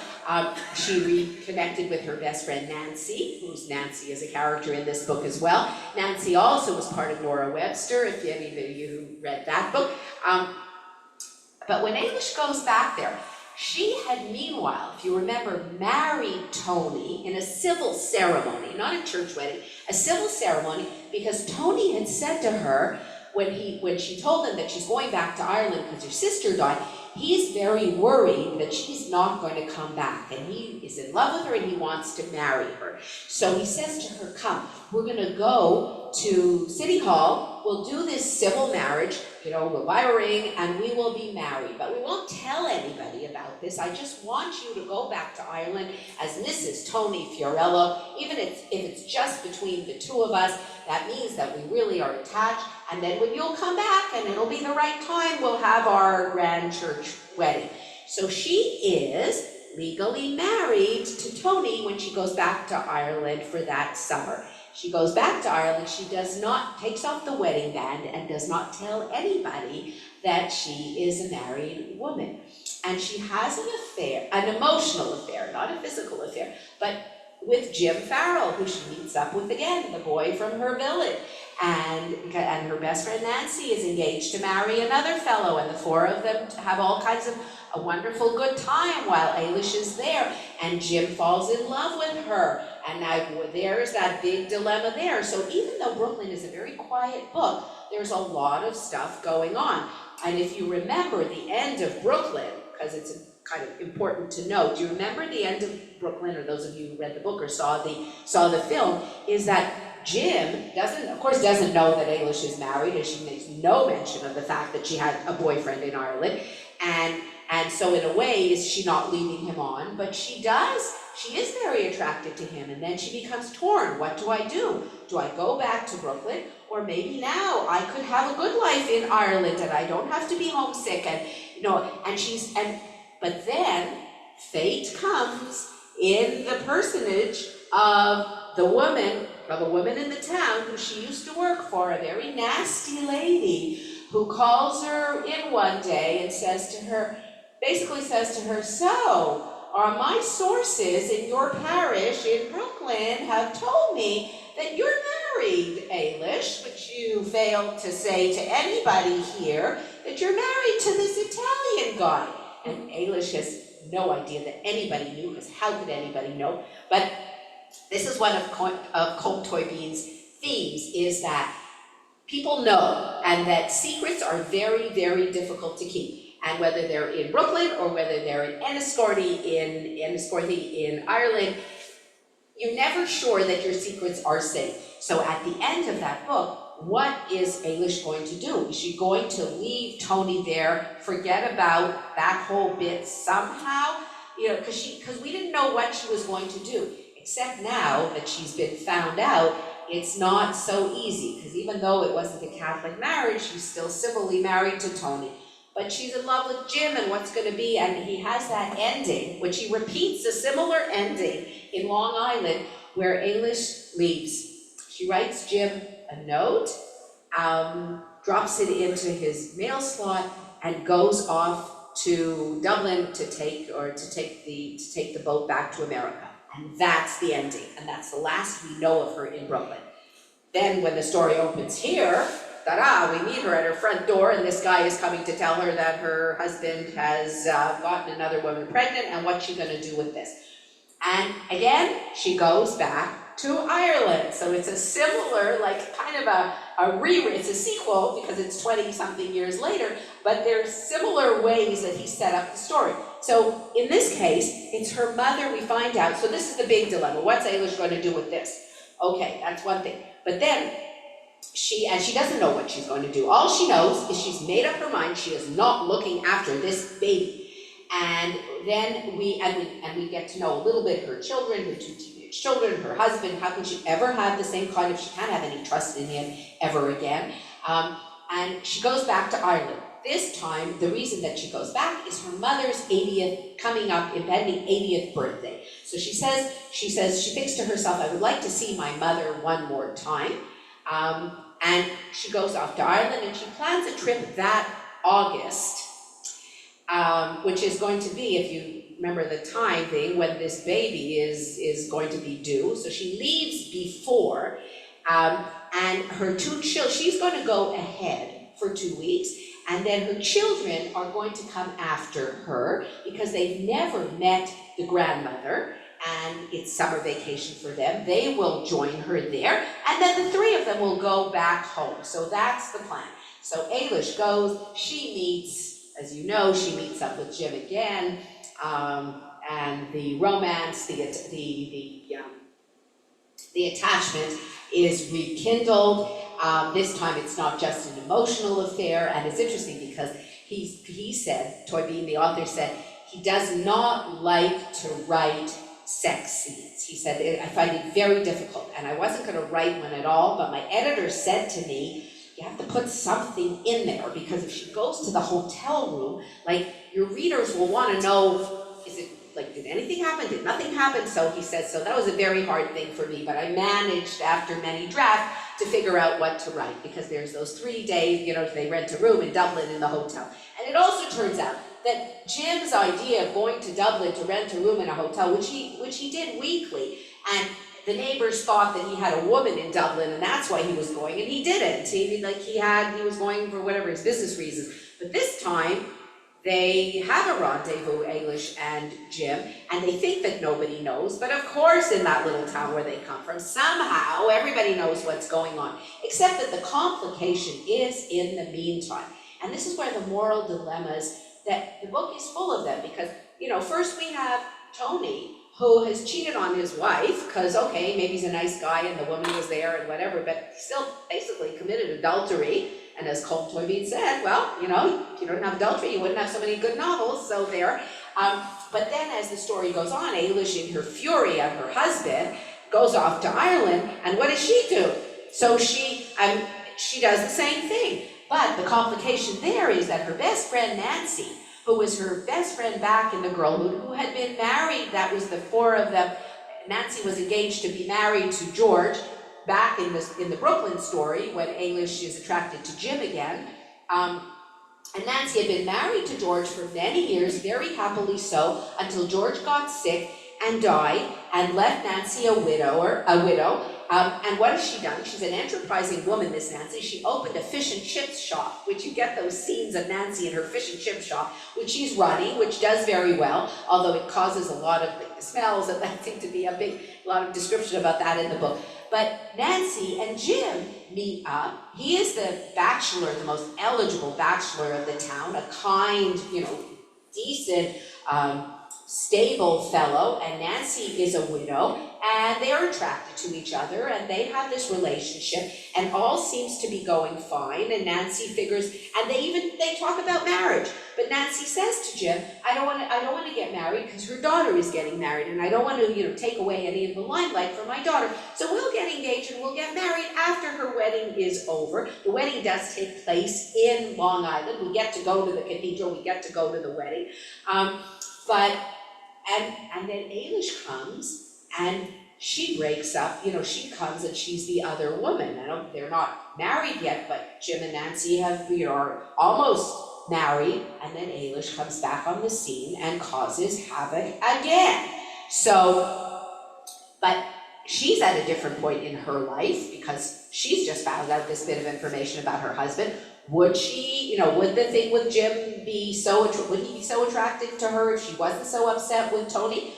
she reconnected with her best friend Nancy, Nancy is a character in this book as well. Nancy also was part of Nora Webster, if any of you who read that book. But when Eilish goes back there, she had meanwhile, if you remember, married Tony in a civil ceremony, not a church wedding, a civil ceremony, because Tony had said to her, when she told him that she's going back to Ireland because her sister died, he's very worried that she's not going to come back, and he is in love with her and he wants to marry her. So he says to her, come, we're going to go to City Hall, we'll do this civil marriage, we'll buy a ring and we will be married, but we won't tell anybody about this. I just want you to go back to Ireland as Mrs. Tony Fiorello, even if it's just between the two of us. That means that we really are attached, and then when you'll come back and it'll be the right time, we'll have our grand church wedding. So she is legally married to Tony when she goes back to Ireland for that summer. She goes back to Ireland, she takes off the wedding band and does not tell anybody that she is a married woman. And she has an affair, an emotional affair, not a physical affair, but with Jim Farrell, who she meets up with again, the boy from her village. And her best friend Nancy is engaged to marry another fellow, and the four of them have all kinds of a wonderful good time while Eilis is there, and Jim falls in love with her, and now there's that big dilemma there. So even though Brooklyn is a very quiet book, there's a lot of stuff going on. And if you remember the end of Brooklyn, because it's kind of important to know, do you remember the end of Brooklyn, or those of you who read the book or saw the film, is that Jim doesn't know that Eilis is married, and she makes no mention of the fact that she had a boyfriend in Ireland, and so in a way, is she not leading him on? But she is very attracted to him, and then she becomes torn. What do I do? Do I go back to Brooklyn? Or maybe now I could have a good life in Ireland and I don't have to be homesick, but then fate comes in the personage of a woman in the town who she used to work for, a very nasty lady, who calls her in one day and basically says to her, so, my sources in your parish in Brooklyn have told me that you're married, Eilis, but you failed to say to anybody here that you're married to this Italian guy. And Eilis has no idea that anybody knew, because how could anybody know? But this is one of Colm Tóibín's themes, is that people know, and that secrets are very, very difficult to keep. And whether they're in Brooklyn or whether they're in Enniscorthy in Ireland, you're never sure that your secrets are safe. So at the end of that book, what is Eilis going to do? Is she going to leave Tony there, forget about that whole bit somehow? Because we didn't know what she was going to do. Except now that she's been found out, it's not so easy, because even though it wasn't a Catholic marriage, she's still civilly married to Tony. But she's in love with Jim, and what's going to be, and he has that ending, which he repeats a similar ending in Long Island, where Eilis leaves. She writes Jim a note, drops it into his mail slot, and goes off to Dublin to take the boat back to America. And that's the ending, and that's the last we know of her in Brooklyn. Then when the story opens here, ta-da, we meet her at her front door, and this guy is coming to tell her that her husband has gotten another woman pregnant, and what's she gonna do with this? And again, she goes back to Ireland. So it's a similar, kind of a it's a sequel because it's 20-something years later, but there's similar ways that he set up the story. So in this case, it's her mother, we find out. So this is the big dilemma. What's Eilis going to do with this? Okay, that's one thing. But then she doesn't know what she's going to do. All she knows is she's made up her mind she is not looking after this baby. And then we get to know a little bit her children, her two teenage children, her husband. How can she ever have the same kind of, she can't have any trust in him ever again. And she goes back to Ireland. This time, the reason that she goes back is her mother's 80th, coming up, impending 80th birthday. So she thinks to herself, I would like to see my mother one more time. And she goes off to Ireland, and she plans a trip that August, which is going to be, if you remember the time thing, when this baby is going to be due. So she leaves before, and her two children, she's going to go ahead for 2 weeks, and then her children are going to come after her because they've never met the grandmother, and it's summer vacation for them. They will join her there, and then the three of them will go back home. So that's the plan. So Eilis goes, she meets, as you know, she meets up with Jim again, and the romance, the attachment is rekindled. This time it's not just an emotional affair, and it's interesting because he said, Tóibín, the author said, he does not like to write sex scenes. He said, I find it very difficult, and I wasn't going to write one at all, but my editor said to me, you have to put something in there, because if she goes to the hotel room, your readers will want to know, is it, did anything happen? Did nothing happen? So he says, so that was a very hard thing for me, but I managed, after many drafts, to figure out what to write, because there's those 3 days, they rent a room in Dublin in the hotel. And it also turns out that Jim's idea of going to Dublin to rent a room in a hotel, which he did weekly, and the neighbors thought that he had a woman in Dublin and that's why he was going, and he didn't. He was going for whatever his business reasons. But this time, they have a rendezvous, Eilis and Jim, and they think that nobody knows, but of course in that little town where they come from, somehow everybody knows what's going on, except that the complication is in the meantime. And this is where the moral dilemmas, that the book is full of them, because, first we have Tony, who has cheated on his wife, because, okay, maybe he's a nice guy and the woman was there and whatever, but he still basically committed adultery. And as Colm Tóibín said, well, if you don't have adultery, you wouldn't have so many good novels, so there. But then as the story goes on, Eilis, in her fury at her husband, goes off to Ireland, and what does she do? So she does the same thing. But the complication there is that her best friend, Nancy, who was her best friend back in the girlhood, who had been married, that was the four of them. Nancy was engaged to be married to George, back in the Brooklyn story, when Eilis is attracted to Jim again. And Nancy had been married to George for many years, very happily so, until George got sick and died, and left Nancy a widow. And what has she done? She's an enterprising woman, this Nancy. She opened a fish and chips shop, which you get those scenes of Nancy in her fish and chip shop, which she's running, which does very well, although it causes a lot of smells, and that seemed to be a lot of description about that in the book. But Nancy and Jim meet up. He is the bachelor, the most eligible bachelor of the town, a kind, decent, stable fellow, and Nancy is a widow, and they are attracted to each other, and they have this relationship, and all seems to be going fine, and Nancy figures, and they talk about marriage, but Nancy says to Jim, I don't want to get married because her daughter is getting married, and I don't want to, take away any of the limelight from my daughter, so we'll get engaged and we'll get married after her wedding is over. The wedding does take place in Long Island. We get to go to the cathedral, we get to go to the wedding, and then Eilis comes, and she breaks up, she comes and she's the other woman. They're not married yet, but Jim and Nancy are almost married, and then Eilis comes back on the scene and causes havoc again. But she's at a different point in her life, because she's just found out this bit of information about her husband. Would she, would the thing with Jim would he be so attracted to her if she wasn't so upset with Tony?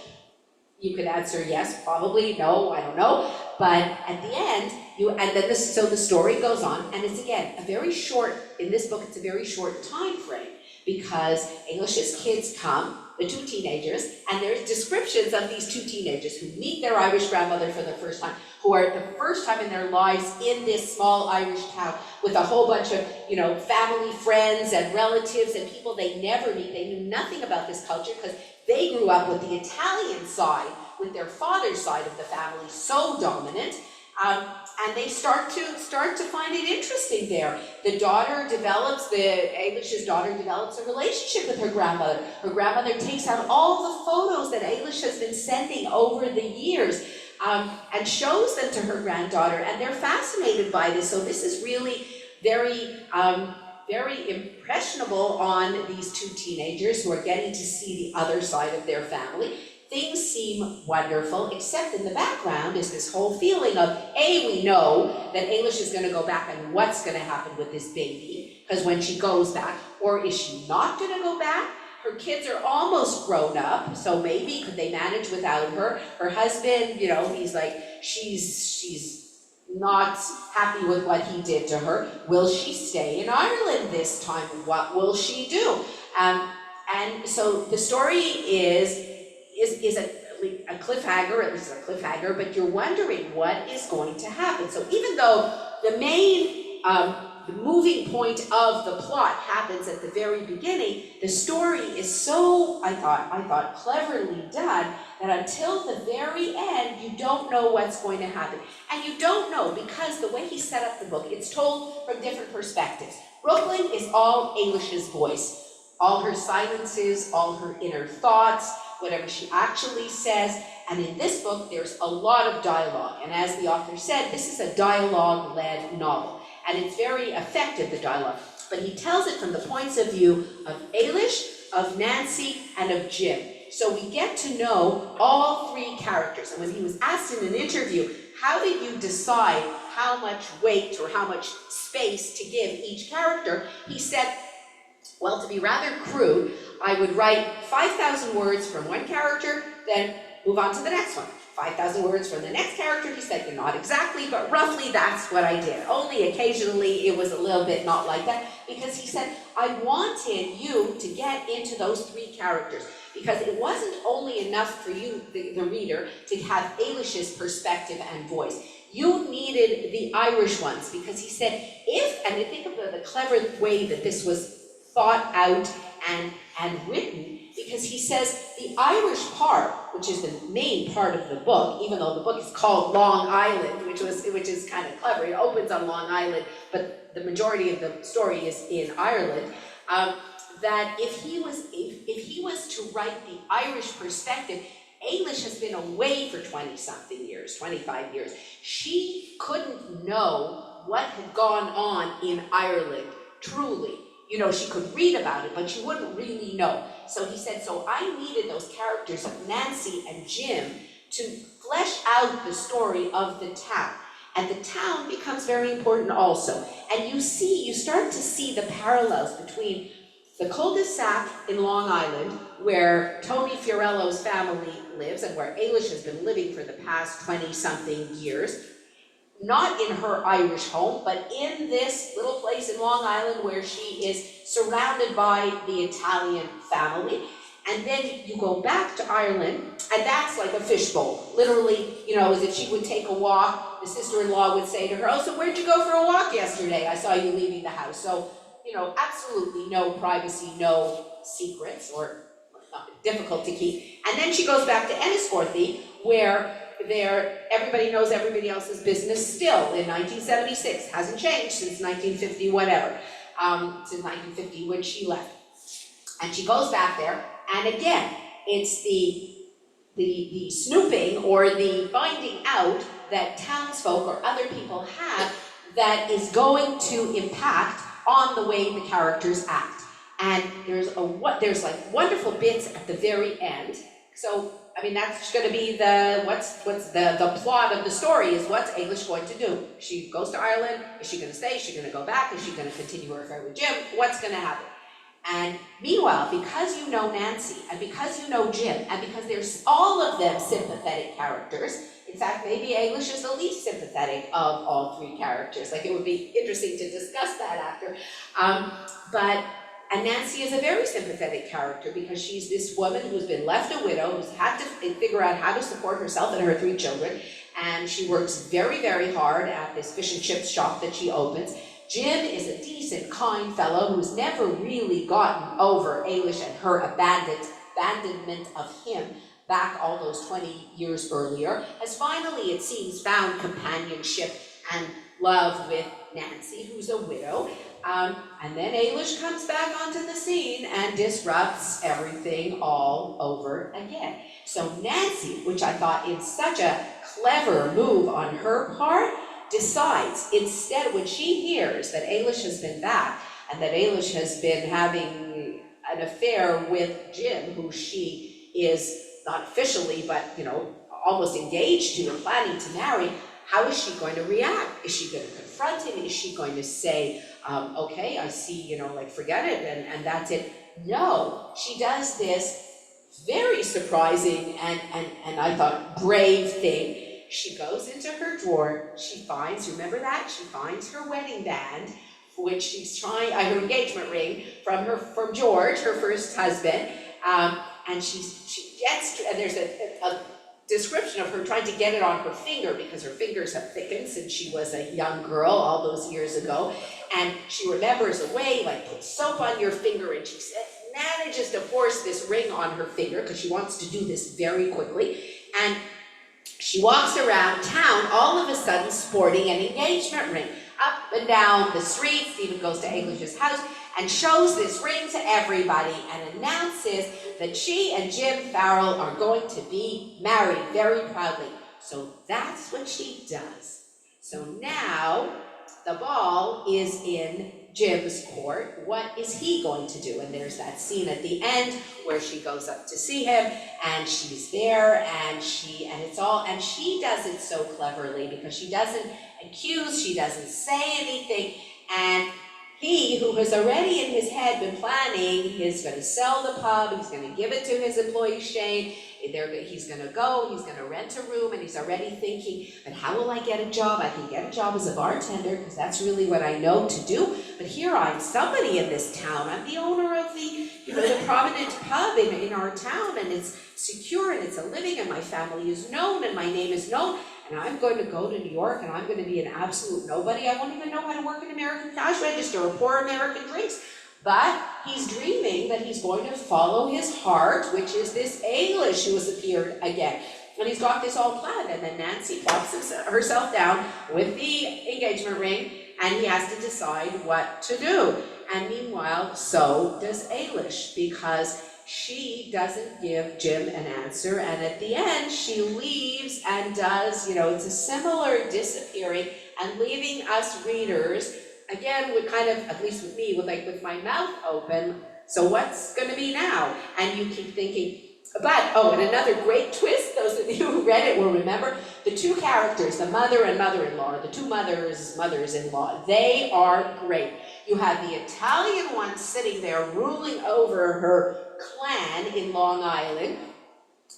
You could answer yes, probably, no, I don't know. But at the end, so the story goes on, and it's again in this book, it's a very short time frame, because Eilis's kids come, the two teenagers, and there's descriptions of these two teenagers who meet their Irish grandmother for the first time, who are the first time in their lives in this small Irish town with a whole bunch of, family, friends, and relatives, and people they never meet. They knew nothing about this culture because they grew up with the Italian side, with their father's side of the family so dominant. And they start to find it interesting there. Eilis's daughter develops a relationship with her grandmother. Her grandmother takes out all the photos that Eilis has been sending over the years, and shows them to her granddaughter, and they're fascinated by this. So this is really very impressionable on these two teenagers who are getting to see the other side of their family. Things seem wonderful, except in the background is this whole feeling of, we know that Eilis is going to go back, and what's going to happen with this baby, because when she goes back, or is she not going to go back? Her kids are almost grown up, so maybe could they manage without her? Her husband, he's like, she's not happy with what he did to her. Will she stay in Ireland this time? What will she do? And so the story is a cliffhanger, at least a cliffhanger, but you're wondering what is going to happen. So even though the main the moving point of the plot happens at the very beginning, the story is so, I thought cleverly done, that until the very end, you don't know what's going to happen. And you don't know because the way he set up the book, it's told from different perspectives. Brooklyn is all Eilis's voice. All her silences, all her inner thoughts, whatever she actually says. And in this book, there's a lot of dialogue. And as the author said, this is a dialogue-led novel. And it's very effective, the dialogue. But he tells it from the points of view of Eilish, of Nancy, and of Jim. So we get to know all three characters. And when he was asked in an interview, how did you decide how much weight or how much space to give each character? He said, well, to be rather crude, I would write 5,000 words from one character, then move on to the next one. 5,000 words from the next character. He said, not exactly, but roughly that's what I did. Only occasionally it was a little bit not like that, because he said, I wanted you to get into those three characters, because it wasn't only enough for you, the reader, to have Eilish's perspective and voice. You needed the Irish ones, because he said, and I think of the clever way that this was thought out and written, because he says the Irish part, which is the main part of the book, even though the book is called Long Island, which is kind of clever. It opens on Long Island, but the majority of the story is in Ireland. That if he was to write the Irish perspective, Eilish has been away for 20-something years, 25 years. She couldn't know what had gone on in Ireland, truly. You know, she could read about it, but she wouldn't really know. So he said, so I needed those characters of Nancy and Jim to flesh out the story of the town. And the town becomes very important also. And you start to see the parallels between the cul-de-sac in Long Island, where Tony Fiorello's family lives and where Eilish has been living for the past 20-something years, not in her Irish home, but in this little place in Long Island where she is surrounded by the Italian family. And then you go back to Ireland, and that's like a fishbowl. Literally, as if she would take a walk, the sister-in-law would say to her, oh, so where'd you go for a walk yesterday? I saw you leaving the house. So, absolutely no privacy, no secrets, or difficult to keep. And then she goes back to Enniscorthy, where everybody knows everybody else's business still in 1976. Hasn't changed since 1950, whatever. Since 1950 when she left. And she goes back there, and again, it's the snooping or the finding out that townsfolk or other people have that is going to impact on the way the characters act. And there's like wonderful bits at the very end. So that's going to be the plot of the story is what's Eilish going to do? She goes to Ireland. Is she going to stay? Is she going to go back? Is she going to continue her affair with Jim? What's going to happen? And meanwhile, because you know Nancy, and because you know Jim, and because there's all of them sympathetic characters, in fact, maybe Eilish is the least sympathetic of all three characters. Like, it would be interesting to discuss that after. And Nancy is a very sympathetic character because she's this woman who's been left a widow, who's had to figure out how to support herself and her three children, and she works very, very hard at this fish and chips shop that she opens. Jim is a decent, kind fellow who's never really gotten over Eilish and her abandonment of him back all those 20 years earlier, has finally, it seems, found companionship and love with Nancy, who's a widow. And then Eilish comes back onto the scene and disrupts everything all over again. So Nancy, which I thought is such a clever move on her part, decides instead, when she hears that Eilish has been back and that Eilish has been having an affair with Jim, who she is not officially, but almost engaged to or planning to marry, how is she going to react? Is she going to confront him? Is she going to say, okay, I see, forget it, and that's it? No, she does this very surprising and I thought brave thing. She goes into her drawer, she finds her wedding band, which she's trying, her engagement ring from George, her first husband, and she gets, and there's a description of her trying to get it on her finger because her fingers have thickened since she was a young girl all those years ago, and she remembers a way, like, put soap on your finger, and she manages to force this ring on her finger because she wants to do this very quickly, and She walks around town all of a sudden sporting an engagement ring. Up and down the streets, even goes to Eilish's house and shows this ring to everybody and announces that she and Jim Farrell are going to be married very proudly. So that's what she does. So now the ball is in Jim's court. What is he going to do? And there's that scene at the end where she goes up to see him and she's there and she does it so cleverly because she doesn't accuse, she doesn't say anything, and he, who has already in his head been planning, he's going to sell the pub, he's going to give it to his employee Shane, he's going to go, he's going to rent a room, and he's already thinking, but how will I get a job? I can get a job as a bartender because that's really what I know to do. But here I'm somebody in this town. I'm the owner of the prominent pub in our town, and it's secure and it's a living, and my family is known and my name is known. And I'm going to go to New York and I'm going to be an absolute nobody. I won't even know how to work an American cash register or pour American drinks. But he's dreaming that he's going to follow his heart, which is this Eilis who has appeared again. And he's got this all planned. And then Nancy plops herself down with the engagement ring and he has to decide what to do. And meanwhile, so does Eilis, because she doesn't give Jim an answer, and at the end she leaves and does, it's a similar disappearing and leaving us readers, again, with kind of, at least with me, with my mouth open, so what's going to be now? And you keep thinking, and another great twist, those of you who read it will remember, the two characters, the mother and mother-in-law, the two mothers-in-law, they are great. You have the Italian one sitting there ruling over her clan in Long Island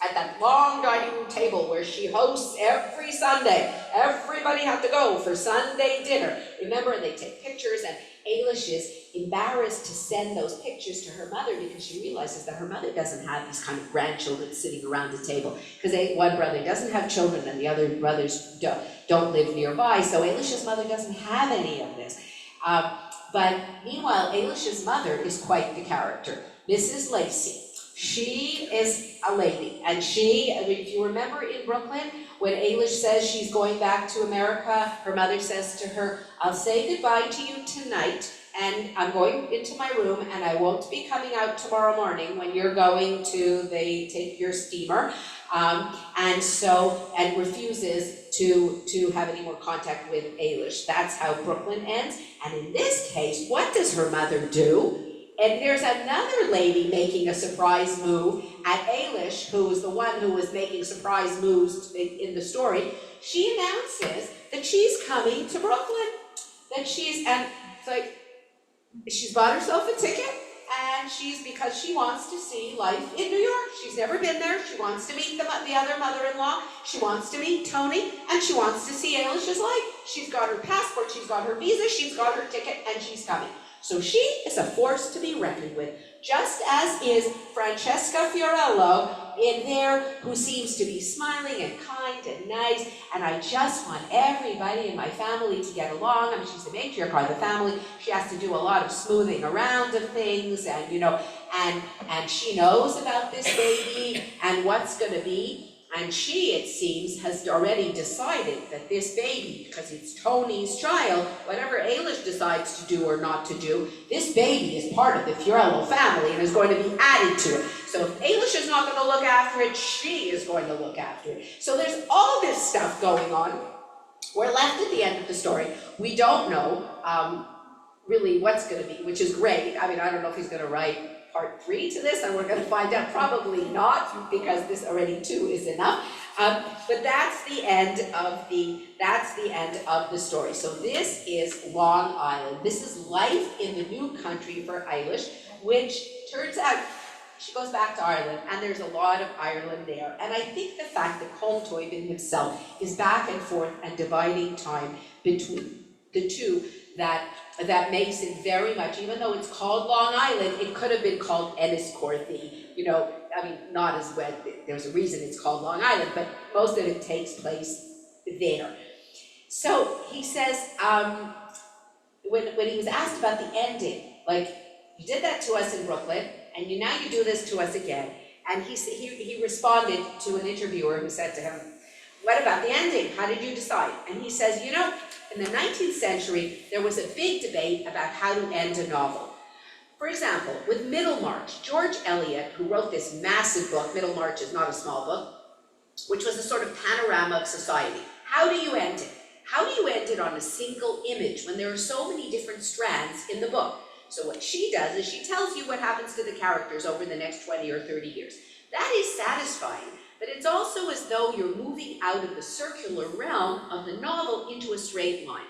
at that long dining room table where she hosts every Sunday. Everybody had to go for Sunday dinner. Remember, they take pictures, and Eilis is embarrassed to send those pictures to her mother because she realizes that her mother doesn't have these kind of grandchildren sitting around the table, because one brother doesn't have children and the other brothers don't live nearby, so Eilis's mother doesn't have any of this. But meanwhile, Eilis's mother is quite the character. Mrs. Lacey. She is a lady, and if you remember in Brooklyn, when Eilis says she's going back to America, her mother says to her, I'll say goodbye to you tonight, and I'm going into my room, and I won't be coming out tomorrow morning when you're going they take your steamer, and refuses to have any more contact with Eilis. That's how Brooklyn ends, and in this case, what does her mother do? And there's another lady making a surprise move at Eilis, who was the one who was making surprise moves in the story. She announces that she's coming to Brooklyn. She's bought herself a ticket, and because she wants to see life in New York. She's never been there. She wants to meet the other mother-in-law. She wants to meet Tony, and she wants to see Eilis's life. She's got her passport, she's got her visa, she's got her ticket, and she's coming. So she is a force to be reckoned with, just as is Francesca Fiorello in there, who seems to be smiling and kind and nice, and I just want everybody in my family to get along. I mean, she's the matriarch of the family. She has to do a lot of smoothing around of things, and and she knows about this baby and what's going to be. And she, it seems, has already decided that this baby, because it's Tony's child, whatever Eilis decides to do or not to do, this baby is part of the Fiorello family and is going to be added to it. So if Eilis is not going to look after it, she is going to look after it. So there's all this stuff going on. We're left at the end of the story. We don't know really what's going to be, which is great. I mean, I don't know if he's going to write part 3 to this, and we're going to find out probably not, because this already 2 is enough. But that's the end of the story. So this is Long Island. This is life in the new country for Eilis, which turns out she goes back to Ireland, and there's a lot of Ireland there. And I think the fact that Colm Tóibín himself is back and forth and dividing time between the two, that makes it very much, even though it's called Long Island, it could have been called Enniscorthy, I mean, not as well, there's a reason it's called Long Island, but most of it takes place there. So he says, when he was asked about the ending, like, you did that to us in Brooklyn, and now you do this to us again, and he responded to an interviewer who said to him, what about the ending? How did you decide? And he says, you know, in the 19th century, there was a big debate about how to end a novel. For example, with Middlemarch, George Eliot, who wrote this massive book, Middlemarch is not a small book, which was a sort of panorama of society. How do you end it? How do you end it on a single image when there are so many different strands in the book? So what she does is she tells you what happens to the characters over the next 20 or 30 years. That is satisfying, but it's also as though you're moving out of the circular realm of the novel into a straight line.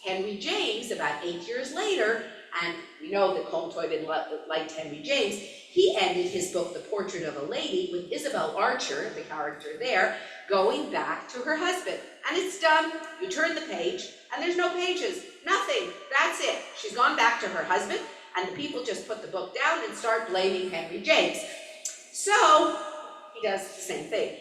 Henry James, about 8 years later, and we know that Colm Tóibín liked Henry James, he ended his book, The Portrait of a Lady, with Isabel Archer, the character there, going back to her husband. And it's done. You turn the page, and there's no pages, nothing. That's it. She's gone back to her husband, and the people just put the book down and start blaming Henry James. So, he does the same thing.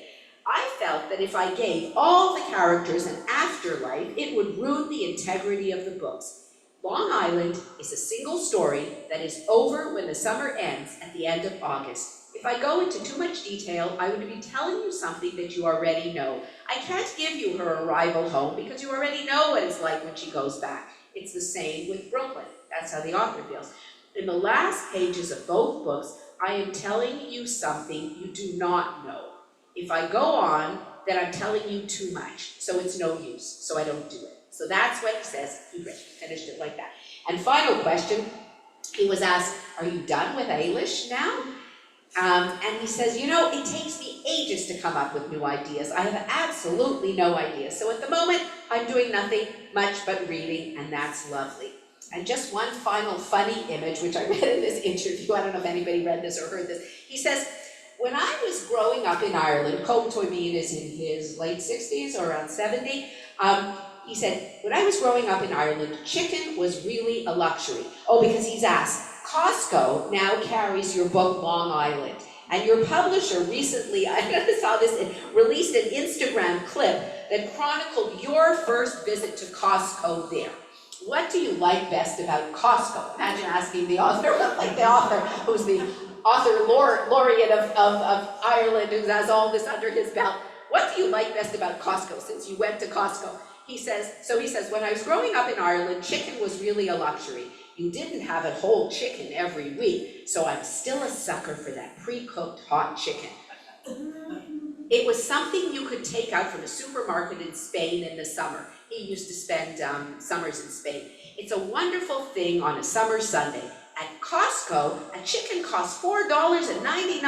I felt that if I gave all the characters an afterlife, it would ruin the integrity of the books. Long Island is a single story that is over when the summer ends at the end of August. If I go into too much detail, I would be telling you something that you already know. I can't give you her arrival home because you already know what it's like when she goes back. It's the same with Brooklyn. That's how the author feels. In the last pages of both books, I am telling you something you do not know. If I go on, then I'm telling you too much, so it's no use, so I don't do it. So that's what he says. He finished it like that. And final question, he was asked, are you done with Eilis now? And he says, you know, it takes me ages to come up with new ideas. I have absolutely no ideas. So at the moment, I'm doing nothing much but reading, and that's lovely. And just one final funny image, which I read in this interview. I don't know if anybody read this or heard this. He says, when I was growing up in Ireland, Colm Tóibín is in his late 60s or around 70, he said, when I was growing up in Ireland, chicken was really a luxury. Oh, because he's asked, Costco now carries your book Long Island, and your publisher recently, I saw this, released an Instagram clip that chronicled your first visit to Costco there. What do you like best about Costco? Imagine asking the author, like the author, who's the author laureate of Ireland, who has all this under his belt. What do you like best about Costco since you went to Costco? He says, when I was growing up in Ireland, chicken was really a luxury. You didn't have a whole chicken every week, so I'm still a sucker for that pre-cooked hot chicken. It was something you could take out from a supermarket in Spain in the summer. He used to spend summers in Spain. It's a wonderful thing on a summer Sunday. At Costco, a chicken costs $4.99,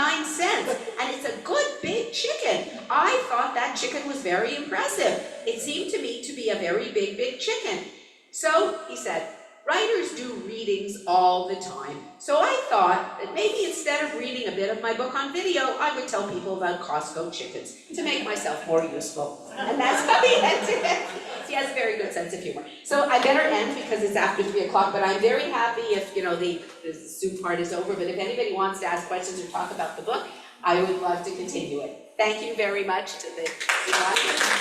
and it's a good big chicken. I thought that chicken was very impressive. It seemed to me to be a very big chicken. So, he said, writers do readings all the time. So I thought that maybe instead of reading a bit of my book on video, I would tell people about Costco chickens to make myself more useful. And that's how he ended it. He has a very good sense of humor. So I better end because it's after 3 o'clock, but I'm very happy if, the soup part is over, but if anybody wants to ask questions or talk about the book, I would love to continue it. Thank you very much to the audience.